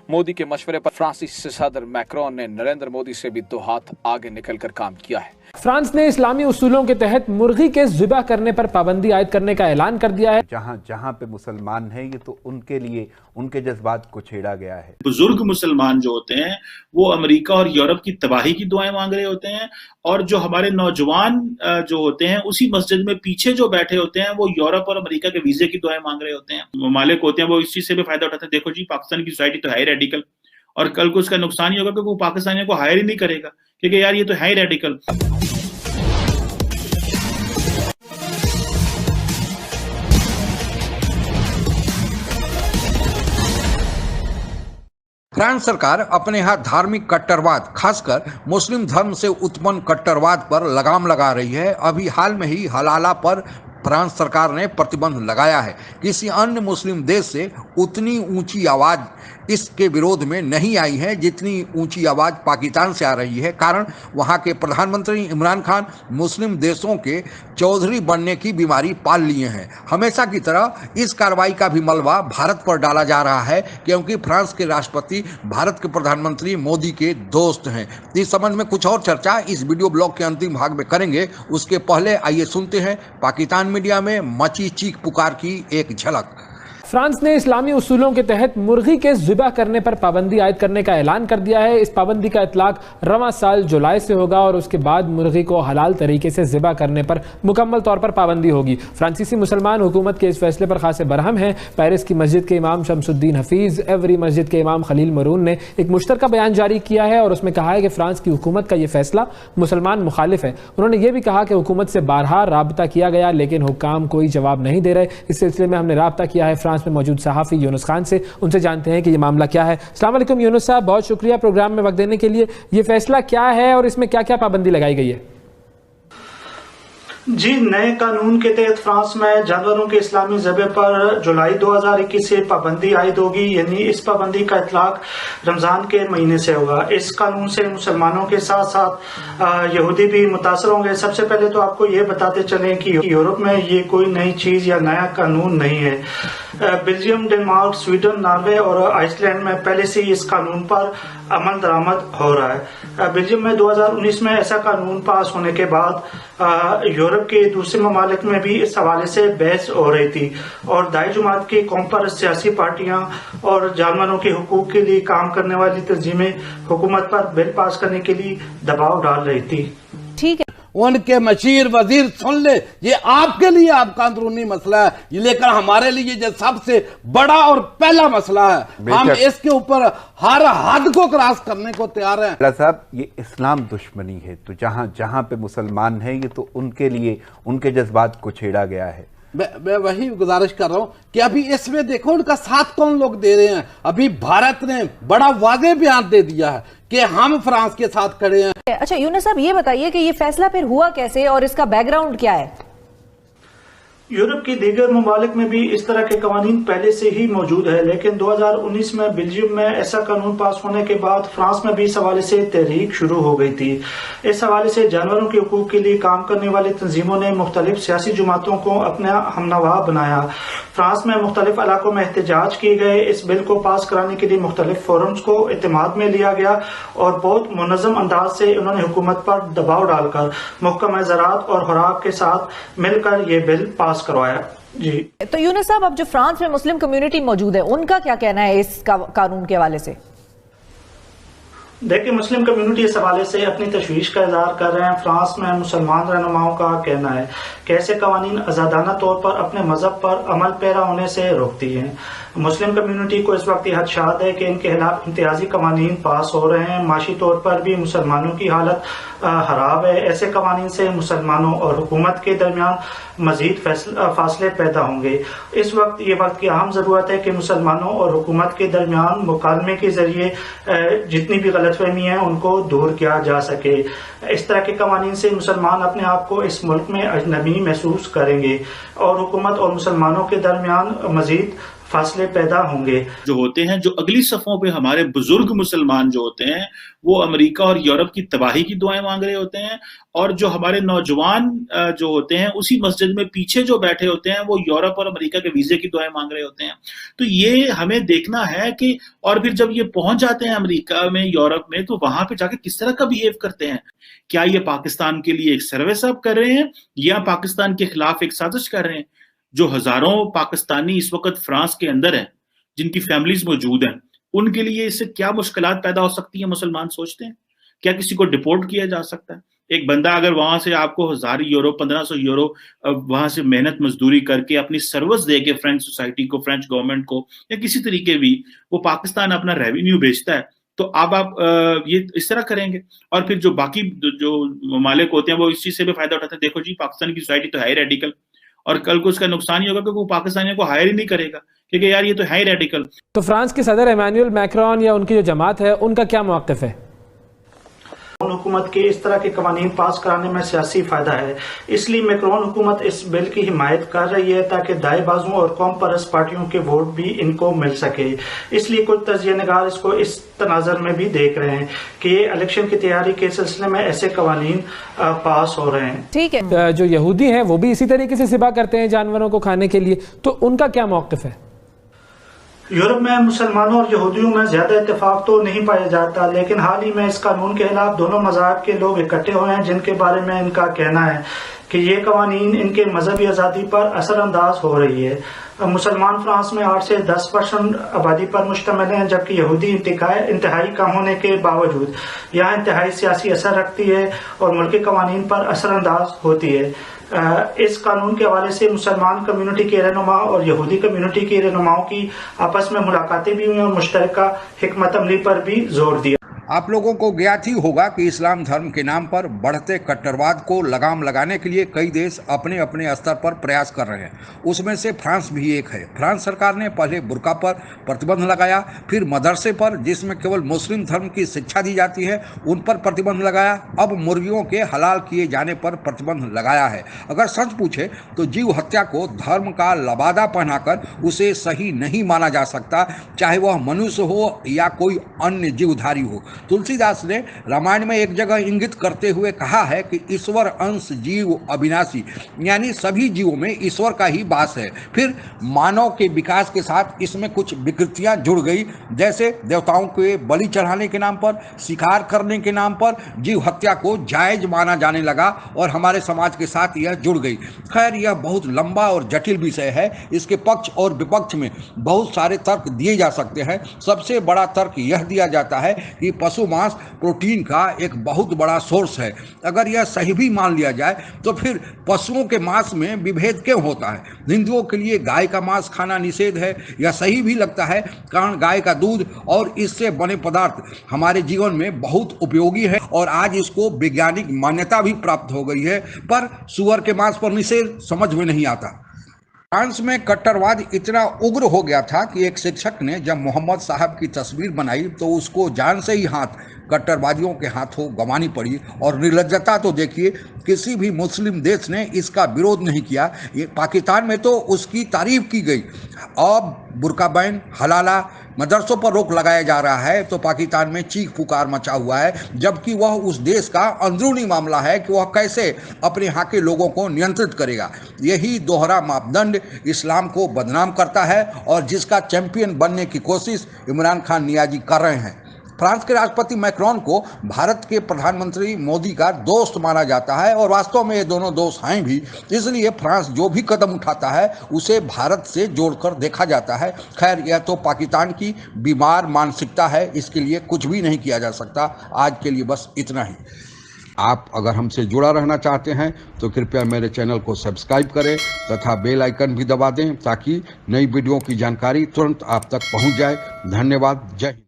मोदी के मशवरे पर फ्रांसीसी सदर मैक्रोन ने नरेंद्र मोदी से भी 2 हाथ आगे निकलकर काम किया है। फ्रांस ने इस्लामी उसूलों के तहत मुर्गी के ज़िबा करने पर पाबंदी आयद करने का ऐलान कर दिया है। जहां जहां पे मुसलमान हैं, ये तो उनके लिए उनके जज्बात को छेड़ा गया है। बुजुर्ग मुसलमान जो होते हैं वो अमेरिका और यूरोप की तबाही की दुआएं मांग रहे होते हैं, और जो हमारे नौजवान जो होते हैं उसी मस्जिद में पीछे जो बैठे होते हैं वो यूरोप और अमेरिका के वीजे की दुआएं मांग रहे होते हैं। ममालिक होते हैं वो इस चीज से भी फायदा उठाते हैं। देखो जी, पाकिस्तान की सोसाइटी तो है ही रेडिकल, और कल को उसका नुकसान ही होगा क्योंकि वो पाकिस्तानियों को हायर ही नहीं करेगा, क्योंकि यार ये तो है ही रेडिकल। फ्रांस सरकार अपने यहाँ धार्मिक कट्टरवाद, खासकर मुस्लिम धर्म से उत्पन्न कट्टरवाद पर लगाम लगा रही है। अभी हाल में ही हलाला पर फ्रांस सरकार ने प्रतिबंध लगाया है। किसी अन्य मुस्लिम देश से उतनी ऊंची आवाज इसके विरोध में नहीं आई है जितनी ऊंची आवाज पाकिस्तान से आ रही है। कारण वहां के प्रधानमंत्री इमरान खान मुस्लिम देशों के चौधरी बनने की बीमारी पाल लिए हैं। हमेशा की तरह इस कार्रवाई का भी मलबा भारत पर डाला जा रहा है, क्योंकि फ्रांस के राष्ट्रपति भारत के प्रधानमंत्री मोदी के दोस्त हैं। इस संबंध में कुछ और चर्चा इस वीडियो ब्लॉग के अंतिम भाग में करेंगे। उसके पहले आइए सुनते हैं पाकिस्तान मीडिया में मची चीख पुकार की एक झलक। फ्रांस ने इस्लामी उसूलों के तहत मुर्गी के ज़िबा करने पर पाबंदी आयद करने का ऐलान कर दिया है। इस पाबंदी का इतलाक रवां साल जुलाई से होगा और उसके बाद मुर्गी को हलाल तरीके से ज़िबा करने पर मुकम्मल तौर पर पाबंदी होगी। फ्रांसीसी मुसलमान हुकूमत के इस फैसले पर खासे बरहम हैं। पेरिस की मस्जिद के इमाम शमसुद्दीन हफीज़, एवरी मस्जिद के इमाम खलील मरून ने एक मुश्तरका बयान जारी किया है और उसमें कहा है कि फ्रांस की हुकूमत का यह फैसला मुसलमान मुखालिफ है। उन्होंने ये भी कहा कि हुकूमत से बारहा राबता किया गया लेकिन हुक्काम कोई जवाब नहीं दे रहे। इस सिलसिले में हमने राबता किया है फ्रांस में मौजूद सहाफ़ी यूनुस खान से, उनसे जानते हैं कि ये मामला क्या है। अस्सलाम वालेकुम यूनुस साहब, बहुत शुक्रिया प्रोग्राम में वक्त देने के लिए। ये फैसला क्या है और इसमें क्या क्या पाबंदी लगाई गई है? जी, नए कानून के तहत फ्रांस में जानवरों के इस्लामी ज़िबे पर जुलाई 2021 से पाबंदी आयद होगी, यानी इस पाबंदी का इतलाक रमजान के महीने से होगा। इस कानून से मुसलमानों के साथ साथ यहूदी भी मुतासर होंगे। सबसे पहले तो आपको ये बताते चलें कि यूरोप में ये कोई नई चीज या नया कानून नहीं है। बेल्जियम, डेनमार्क, स्वीडन, नॉर्वे और आइसलैंड में पहले से ही इस कानून पर अमल दरामद हो रहा है। बेल्जियम में 2019 में ऐसा कानून पास होने के बाद यूरोप के दूसरे ममालिक में भी इस हवाले से बहस हो रही थी और दाई जमात की कौम पर सियासी पार्टियां और जानवरों के हुकूक के लिए काम करने वाली तंजीमें हुकूमत पर बिल पास करने के लिए दबाव डाल रही थी। ठीक है, उनके मशीर वजीर सुन ले, ये आपके लिए आपका अंदरूनी मसला है, ये लेकर हमारे लिए जो सबसे बड़ा और पहला मसला है। हम इसके ऊपर हर हद को क्रॉस करने को तैयार हैं। साहब, ये इस्लाम दुश्मनी है, तो जहां जहां पे मुसलमान हैं ये तो उनके लिए उनके जज्बात को छेड़ा गया है। मैं वही गुजारिश कर रहा हूं कि अभी इसमें देखो उनका साथ कौन लोग दे रहे हैं। अभी भारत ने बड़ा वाज़ेह बयान दे दिया है कि हम फ्रांस के साथ खड़े हैं। अच्छा यूनुस साहब, ये बताइए कि ये फैसला फिर हुआ कैसे और इसका बैकग्राउंड क्या है? यूरोप की दीगर ममालिक में भी इस तरह के कवानीन पहले से ही मौजूद है, लेकिन 2019 में बेल्जियम में ऐसा कानून पास होने के बाद फ्रांस में भी इस हवाले से तहरीक शुरू हो गई थी। इस हवाले से जानवरों के हुकूक के लिए काम करने वाली तंजीमों ने मुख्तलिफ सियासी जमातों को अपना हमनवा बनाया। फ्रांस में मुख्तलिफ इलाकों में एहतजाज किए गए। इस बिल को पास कराने के लिए मुख्तलिफ फोरम्स को एतमाद में लिया गया और बहुत मुनज़्ज़म अंदाज से उन्होंने हुकूमत पर दबाव डालकर महकमा ज़राअत और खुराक के साथ मिलकर ये बिल पास करवाया। जी, तो यूनुस साहब, अब जो फ्रांस में मुस्लिम कम्युनिटी मौजूद है उनका क्या कहना है इस कानून के हवाले से? देखिए, मुस्लिम कम्युनिटी इस हवाले से अपनी तशवीश का इजहार कर रहे हैं। फ्रांस में मुसलमान रहनुमाओं का कहना है कि ऐसे कवानीन आज़ादाना तौर पर अपने मजहब पर अमल पैरा होने से रोकती हैं। मुस्लिम कम्युनिटी को इस वक्त यह खदशात है कि इनके खिलाफ इम्तियाजी कवानीन पास हो रहे हैं। माशी तौर पर भी मुसलमानों की हालत खराब है। ऐसे कवानीन से मुसलमानों और हुकूमत के दरमियान मजीद फासले पैदा होंगे। इस वक्त ये वक्त की अहम जरूरत है कि मुसलमानों और हुकूमत के दरमियान मुकालमे के जरिए जितनी भी गलतफहमी है उनको दूर किया जा सके। इस तरह के कवानीन से मुसलमान अपने आप को इस मुल्क में अजनबी महसूस करेंगे और हुकूमत और मुसलमानों के दरमियान मजीद फासले पैदा होंगे। जो होते हैं, जो अगली सफ़ों पे हमारे बुजुर्ग मुसलमान जो होते हैं वो अमेरिका और यूरोप की तबाही की दुआएं मांग रहे होते हैं, और जो हमारे नौजवान जो होते हैं उसी मस्जिद में पीछे जो बैठे होते हैं वो यूरोप और अमेरिका के वीजे की दुआएं मांग रहे होते हैं। तो ये हमें देखना है कि, और फिर जब ये पहुंच जाते हैं अमेरिका में, यूरोप में, तो वहां पे जाके किस तरह का बिहेव करते हैं। क्या ये पाकिस्तान के लिए एक सर्विस अब कर रहे हैं या पाकिस्तान के खिलाफ एक साजिश कर रहे हैं? जो हजारों पाकिस्तानी इस वक्त फ्रांस के अंदर हैं, जिनकी फैमिलीज मौजूद हैं, उनके लिए इससे क्या मुश्किलात पैदा हो सकती है, मुसलमान सोचते हैं? क्या किसी को डिपोर्ट किया जा सकता है? एक बंदा अगर वहां से आपको 1000 यूरो 1500 यूरो वहां से मेहनत मजदूरी करके अपनी सर्विस दे के फ्रेंच सोसाइटी को, फ्रेंच गवर्नमेंट को, या किसी तरीके भी वो पाकिस्तान अपना रेवेन्यू बेचता है, तो अब आप ये इस तरह करेंगे। और फिर जो बाकी जो ममालिक होते हैं वो इस चीज से भी फायदा उठाते हैं। देखो जी, पाकिस्तान की सोसाइटी तो है ही रेडिकल, और कल को उसका नुकसान ही होगा क्योंकि वो पाकिस्तानियों को हायर ही नहीं करेगा, क्योंकि यार ये तो है ही रेडिकल। तो फ्रांस के सदर इमैनुअल मैक्रोन या उनकी जो जमात है, उनका क्या मौक़िफ़ है? हुकूमत के इस तरह के कवानीन पास कराने में सियासी फायदा है, इसलिए मैक्रोन हुकूमत इस बिल की हिमायत कर रही है ताकि दाएं बाजुओं और कौम परस्त पार्टियों के वोट भी इनको मिल सके। इसलिए कुछ तजिया निगार इसको इस तनाजर में भी देख रहे हैं कि ये इलेक्शन की तैयारी के सिलसिले में ऐसे कवानीन पास हो रहे हैं। ठीक है, जो यहूदी हैं वो भी इसी तरीके से ज़िबा करते हैं जानवरों को खाने के लिए, तो उनका क्या मौक़िफ़ है? यूरोप में मुसलमानों और यहूदियों में ज्यादा इत्तेफाक तो नहीं पाया जाता, लेकिन हाल ही में इस कानून के खिलाफ दोनों मज़हब के लोग इकट्ठे हुए हैं, जिनके बारे में इनका कहना है कि ये कवानीन इनके मजहबी आज़ादी पर असरअंदाज हो रही है। मुसलमान फ्रांस में 8 से 10% आबादी पर मुश्तमिल हैं, जबकि यहूदी इंतहाई कम होने के बावजूद यहाँ इंतहाई सियासी असर रखती है और मुल्की कवानीन पर असरअंदाज होती है। इस कानून के हवाले से मुसलमान कम्युनिटी के रहनुमा और यहूदी कम्युनिटी के रहनुमाओं की आपस में मुलाकातें भी हुई और मुश्तरका हिकमत अमली पर भी जोर दिया। आप लोगों को ज्ञात ही होगा कि इस्लाम धर्म के नाम पर बढ़ते कट्टरवाद को लगाम लगाने के लिए कई देश अपने अपने स्तर पर प्रयास कर रहे हैं। उसमें से फ्रांस भी एक है। फ्रांस सरकार ने पहले बुर्का पर प्रतिबंध लगाया, फिर मदरसे पर जिसमें केवल मुस्लिम धर्म की शिक्षा दी जाती है उन पर प्रतिबंध लगाया, अब मुर्गियों के हलाल किए जाने पर प्रतिबंध लगाया है। अगर सच पूछे तो जीव हत्या को धर्म का लबादा पहनाकर उसे सही नहीं माना जा सकता, चाहे वह मनुष्य हो या कोई अन्य जीवधारी हो। तुलसीदास ने रामायण में एक जगह इंगित करते हुए कहा है कि ईश्वर अंश जीव अविनाशी, यानी सभी जीवों में ईश्वर का ही वास है। फिर मानव के विकास के साथ इसमें कुछ विकृतियां जुड़ गई, जैसे देवताओं के बलि चढ़ाने के नाम पर, शिकार करने के नाम पर जीव हत्या को जायज माना जाने लगा और हमारे समाज के साथ यह जुड़ गई। खैर, यह बहुत लंबा और जटिल विषय है। इसके पक्ष और विपक्ष में बहुत सारे तर्क दिए जा सकते हैं। सबसे बड़ा तर्क यह दिया जाता है कि पशु मांस प्रोटीन का एक बहुत बड़ा सोर्स है। अगर यह सही भी मान लिया जाए तो फिर पशुओं के मांस में विभेद क्यों होता है? हिंदुओं के लिए गाय का मांस खाना निषेध है। यह सही भी लगता है, कारण गाय का दूध और इससे बने पदार्थ हमारे जीवन में बहुत उपयोगी है और आज इसको वैज्ञानिक मान्यता भी प्राप्त हो गई है। पर सुअर के मांस पर निषेध समझ में नहीं आता। फ्रांस में कट्टरवाद इतना उग्र हो गया था कि एक शिक्षक ने जब मोहम्मद साहब की तस्वीर बनाई तो उसको जान से ही हाथ कट्टरवादियों के हाथों गंवानी पड़ी। और निर्लज्जता तो देखिए, किसी भी मुस्लिम देश ने इसका विरोध नहीं किया। ये पाकिस्तान में तो उसकी तारीफ की गई। अब बुर्का बैन, हलाला, मदरसों पर रोक लगाया जा रहा है तो पाकिस्तान में चीख पुकार मचा हुआ है, जबकि वह उस देश का अंदरूनी मामला है कि वह कैसे अपने यहाँ के लोगों को नियंत्रित करेगा। यही दोहरा मापदंड इस्लाम को बदनाम करता है और जिसका चैंपियन बनने की कोशिश इमरान खान नियाजी कर रहे हैं। फ्रांस के राष्ट्रपति मैक्रोन को भारत के प्रधानमंत्री मोदी का दोस्त माना जाता है और वास्तव में ये दोनों दोस्त हैं भी, इसलिए फ्रांस जो भी कदम उठाता है उसे भारत से जोड़कर देखा जाता है। खैर, यह तो पाकिस्तान की बीमार मानसिकता है, इसके लिए कुछ भी नहीं किया जा सकता। आज के लिए बस इतना ही। आप अगर हमसे जुड़ा रहना चाहते हैं तो कृपया मेरे चैनल को सब्सक्राइब करें तथा बेल आइकन भी दबा दें ताकि नई वीडियो की जानकारी तुरंत आप तक पहुंच जाए। धन्यवाद। जय हिंद।